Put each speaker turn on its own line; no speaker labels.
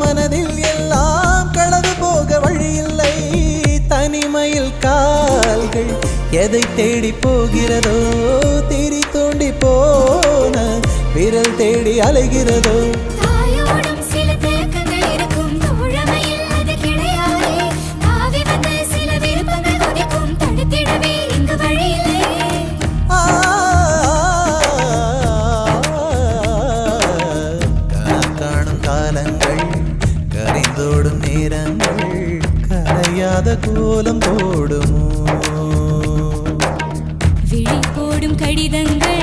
மனதில் எல்லாம் களவு போக வழியில்லை. தனிமையில் கால்கள் எதை தேடி போகிறதோ, திரி தோண்டி போன விரல் தேடி அலைகிறதோ. காணும் காலங்கள் கரைந்தோடும் நேரங்கள் கரையாத கோலம் போடுமோ.
விழி போடும் கடிதங்கள்